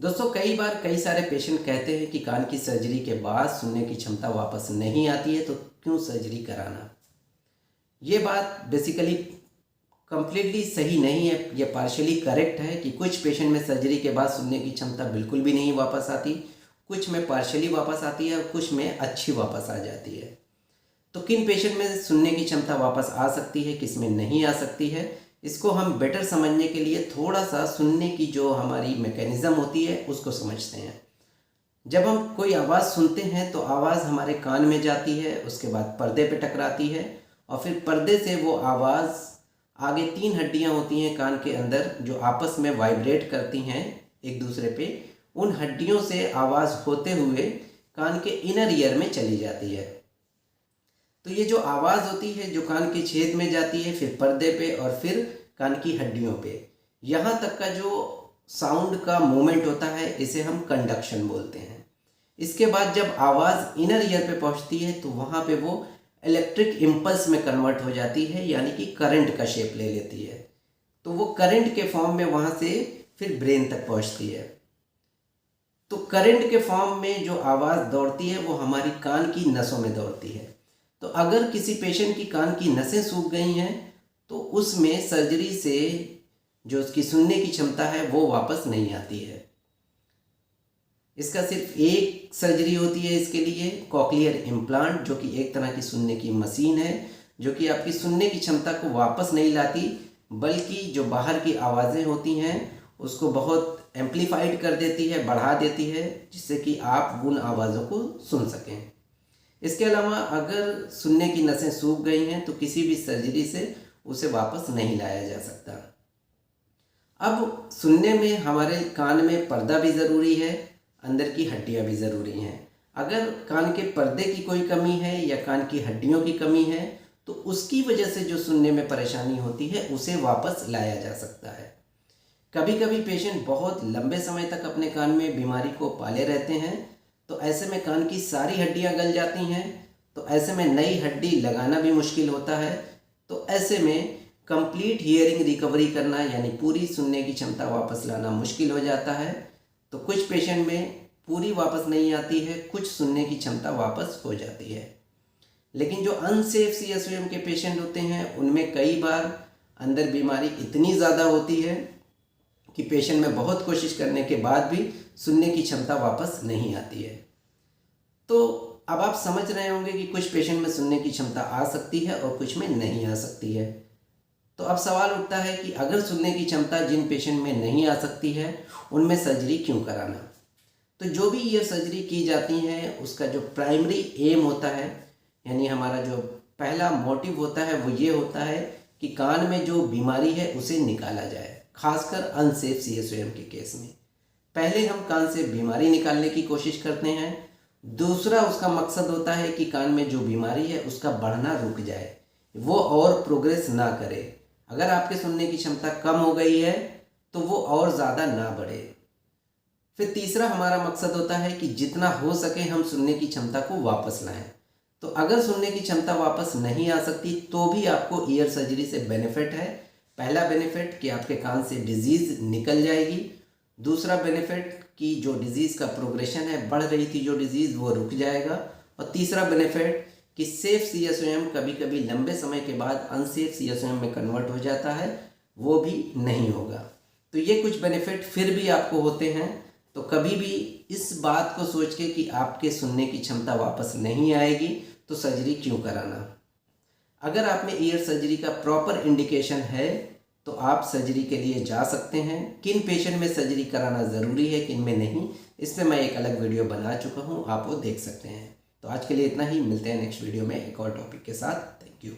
दोस्तों कई बार कई सारे पेशेंट कहते हैं कि कान की सर्जरी के बाद सुनने की क्षमता वापस नहीं आती है, तो क्यों सर्जरी कराना। ये बात बेसिकली कम्प्लीटली सही नहीं है। ये पार्शियली करेक्ट है कि कुछ पेशेंट में सर्जरी के बाद सुनने की क्षमता बिल्कुल भी नहीं वापस आती, कुछ में पार्शियली वापस आती है और कुछ में अच्छी वापस आ जाती है। तो किन पेशेंट में सुनने की क्षमता वापस आ सकती है, किस में नहीं आ सकती है, इसको हम बेटर समझने के लिए थोड़ा सा सुनने की जो हमारी मैकेनिज़्म होती है उसको समझते हैं। जब हम कोई आवाज़ सुनते हैं तो आवाज़ हमारे कान में जाती है, उसके बाद पर्दे पे टकराती है और फिर पर्दे से वो आवाज़ आगे 3 हड्डियां होती हैं कान के अंदर जो आपस में वाइब्रेट करती हैं एक दूसरे पे। उन हड्डियों से आवाज़ होते हुए कान के इनर ईयर में चली जाती है। तो ये जो आवाज़ होती है जो कान के छेद में जाती है, फिर पर्दे पे और फिर कान की हड्डियों पे, यहाँ तक का जो साउंड का मूवमेंट होता है इसे हम कंडक्शन बोलते हैं। इसके बाद जब आवाज़ इनर ईयर पे पहुँचती है तो वहाँ पे वो इलेक्ट्रिक इम्पल्स में कन्वर्ट हो जाती है, यानी कि करंट का शेप ले लेती है। तो वो करंट के फॉर्म में वहाँ से फिर ब्रेन तक पहुँचती है। तो करंट के फॉर्म में जो आवाज़ दौड़ती है वो हमारी कान की नसों में दौड़ती है। तो अगर किसी पेशेंट की कान की नसें सूख गई हैं तो उसमें सर्जरी से जो उसकी सुनने की क्षमता है वो वापस नहीं आती है। इसका सिर्फ एक सर्जरी होती है इसके लिए, कॉक्लियर इम्प्लांट, जो कि एक तरह की सुनने की मशीन है जो कि आपकी सुनने की क्षमता को वापस नहीं लाती, बल्कि जो बाहर की आवाज़ें होती हैं उसको बहुत एम्पलीफाइड कर देती है, बढ़ा देती है, जिससे कि आप उन आवाज़ों को सुन सकें। इसके अलावा अगर सुनने की नसें सूख गई हैं तो किसी भी सर्जरी से उसे वापस नहीं लाया जा सकता। अब सुनने में हमारे कान में पर्दा भी ज़रूरी है, अंदर की हड्डियां भी ज़रूरी हैं। अगर कान के पर्दे की कोई कमी है या कान की हड्डियों की कमी है तो उसकी वजह से जो सुनने में परेशानी होती है उसे वापस लाया जा सकता है। कभी कभी पेशेंट बहुत लंबे समय तक अपने कान में बीमारी को पाले रहते हैं, तो ऐसे में कान की सारी हड्डियां गल जाती हैं, तो ऐसे में नई हड्डी लगाना भी मुश्किल होता है। तो ऐसे में कंप्लीट हियरिंग रिकवरी करना यानी पूरी सुनने की क्षमता वापस लाना मुश्किल हो जाता है। तो कुछ पेशेंट में पूरी वापस नहीं आती है, कुछ सुनने की क्षमता वापस हो जाती है। लेकिन जो अनसेफ CSOM के पेशेंट होते हैं उनमें कई बार अंदर बीमारी इतनी ज़्यादा होती है कि पेशेंट में बहुत कोशिश करने के बाद भी सुनने की क्षमता वापस नहीं आती है। तो अब आप समझ रहे होंगे कि कुछ पेशेंट में सुनने की क्षमता आ सकती है और कुछ में नहीं आ सकती है। तो अब सवाल उठता है कि अगर सुनने की क्षमता जिन पेशेंट में नहीं आ सकती है उनमें सर्जरी क्यों कराना। तो जो भी ईयर सर्जरी की जाती है उसका जो प्राइमरी एम होता है, यानी हमारा जो पहला मोटिव होता है वो ये होता है कि कान में जो बीमारी है उसे निकाला जाए। खासकर अनसेफ CSOM के केस में पहले हम कान से बीमारी निकालने की कोशिश करते हैं, दूसरा उसका मकसद होता है कि कान में जो बीमारी है उसका बढ़ना रुक जाए, वो और प्रोग्रेस ना करे। अगर आपके सुनने की क्षमता कम हो गई है तो वो और ज़्यादा ना बढ़े। फिर तीसरा हमारा मकसद होता है कि जितना हो सके हम सुनने की क्षमता को वापस लाएं। तो अगर सुनने की क्षमता वापस नहीं आ सकती तो भी आपको ईयर सर्जरी से बेनिफिट है। पहला बेनिफिट कि आपके कान से डिजीज़ निकल जाएगी, दूसरा बेनिफिट कि जो डिजीज़ का प्रोग्रेशन है, बढ़ रही थी जो डिजीज़, वो रुक जाएगा, और तीसरा बेनिफिट कि सेफ CSOM कभी कभी लंबे समय के बाद अनसेफ CSOM में कन्वर्ट हो जाता है, वो भी नहीं होगा। तो ये कुछ बेनिफिट फिर भी आपको होते हैं। तो कभी भी इस बात को सोच के कि आपके सुनने की क्षमता वापस नहीं आएगी तो सर्जरी क्यों कराना। अगर आप में ईयर सर्जरी का प्रॉपर इंडिकेशन है तो आप सर्जरी के लिए जा सकते हैं। किन पेशेंट में सर्जरी कराना ज़रूरी है, किन में नहीं, इस पर मैं एक अलग वीडियो बना चुका हूँ, आप वो देख सकते हैं। तो आज के लिए इतना ही, मिलते हैं नेक्स्ट वीडियो में एक और टॉपिक के साथ। Thank you.